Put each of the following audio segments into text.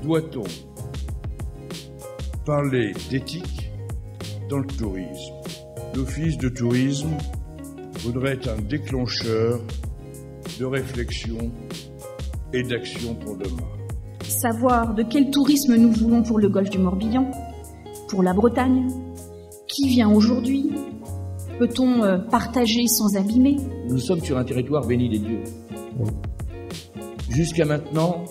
Doit-on parler d'éthique dans le tourisme? L'Office de tourisme voudrait être un déclencheur de réflexion et d'action pour demain. Savoir de quel tourisme nous voulons pour le golfe du Morbihan, pour la Bretagne, qui vient aujourd'hui, peut-on partager sans abîmer? Nous sommes sur un territoire béni des dieux. Jusqu'à maintenant,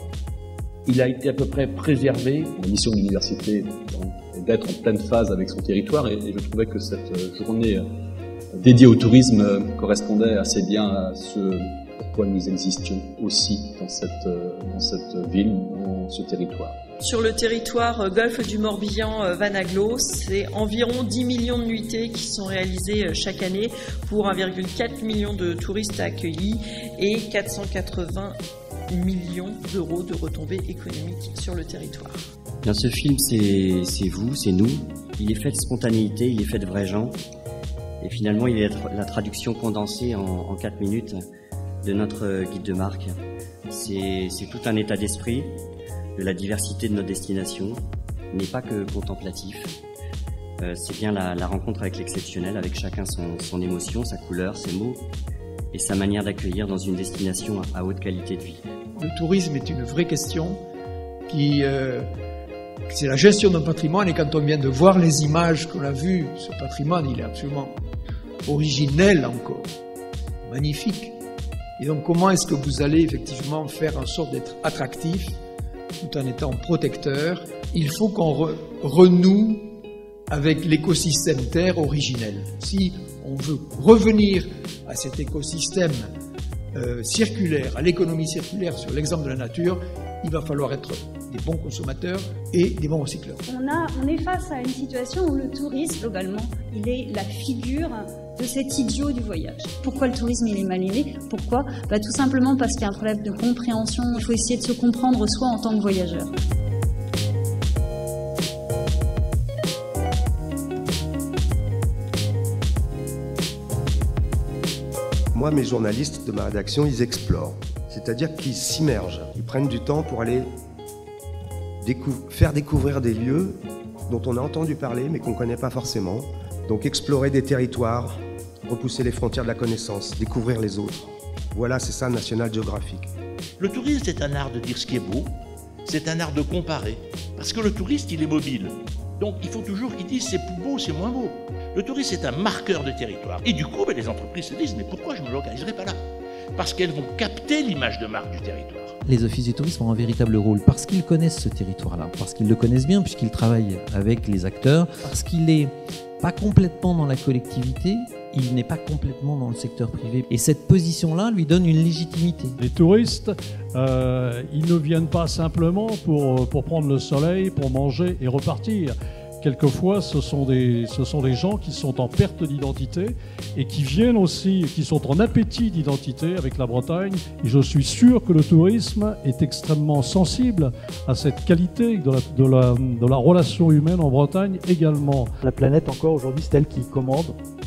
il a été à peu près préservé. La mission de l'université est d'être en pleine phase avec son territoire et je trouvais que cette journée dédiée au tourisme correspondait assez bien à ce pourquoi nous existions aussi dans cette ville, dans ce territoire. Sur le territoire golfe du Morbihan Vanaglo, c'est environ 10 millions de nuitées qui sont réalisées chaque année pour 1,4 million de touristes accueillis et 480 millions d'euros de retombées économiques sur le territoire. Bien, ce film, c'est vous, c'est nous. Il est fait de spontanéité, il est fait de vrais gens. Et finalement, il est la traduction condensée en 4 minutes de notre guide de marque. C'est tout un état d'esprit de la diversité de notre destination. Il n'est pas que contemplatif. C'est bien la rencontre avec l'exceptionnel, avec chacun son émotion, sa couleur, ses mots et sa manière d'accueillir dans une destination à haute qualité de vie. Le tourisme est une vraie question c'est la gestion d'un patrimoine, et quand on vient de voir les images qu'on a vues, ce patrimoine, il est absolument originel encore, magnifique. Et donc comment est-ce que vous allez effectivement faire en sorte d'être attractif tout en étant protecteur? Il faut qu'on renoue avec l'écosystème terre originel. Si on veut revenir à cet écosystème circulaire, à l'économie circulaire sur l'exemple de la nature, il va falloir être des bons consommateurs et des bons recycleurs. On est face à une situation où le tourisme, globalement, il est la figure de cet idiot du voyage. Pourquoi le tourisme il est mal aimé? Pourquoi? Tout simplement parce qu'il y a un problème de compréhension. Il faut essayer de se comprendre soi en tant que voyageur. Moi, mes journalistes de ma rédaction, ils explorent. C'est-à-dire qu'ils s'immergent. Ils prennent du temps pour aller faire découvrir des lieux dont on a entendu parler mais qu'on ne connaît pas forcément. Donc explorer des territoires, repousser les frontières de la connaissance, découvrir les autres. Voilà, c'est ça National Geographic. Le tourisme, c'est un art de dire ce qui est beau, c'est un art de comparer. Parce que le touriste, il est mobile. Donc il faut toujours qu'il dise c'est plus beau, c'est moins beau. Le tourisme, c'est un marqueur de territoire. Et du coup, les entreprises se disent mais pourquoi je ne me localiserai pas là? Parce qu'elles vont capter l'image de marque du territoire. Les offices du tourisme ont un véritable rôle parce qu'ils connaissent ce territoire-là, parce qu'ils le connaissent bien puisqu'ils travaillent avec les acteurs, parce qu'il n'est pas complètement dans la collectivité, il n'est pas complètement dans le secteur privé. Et cette position-là lui donne une légitimité. Les touristes, ils ne viennent pas simplement pour prendre le soleil, pour manger et repartir. Quelquefois, ce sont des gens qui sont en perte d'identité et qui viennent aussi, qui sont en appétit d'identité avec la Bretagne. Et je suis sûr que le tourisme est extrêmement sensible à cette qualité de la relation humaine en Bretagne également. La planète encore aujourd'hui, c'est elle qui commande,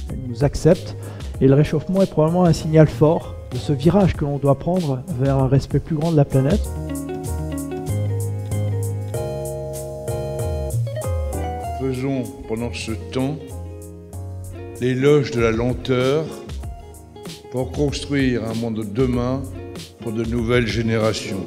elle nous accepte. Et le réchauffement est probablement un signal fort de ce virage que l'on doit prendre vers un respect plus grand de la planète. Faisons pendant ce temps l'éloge de la lenteur pour construire un monde de demain pour de nouvelles générations.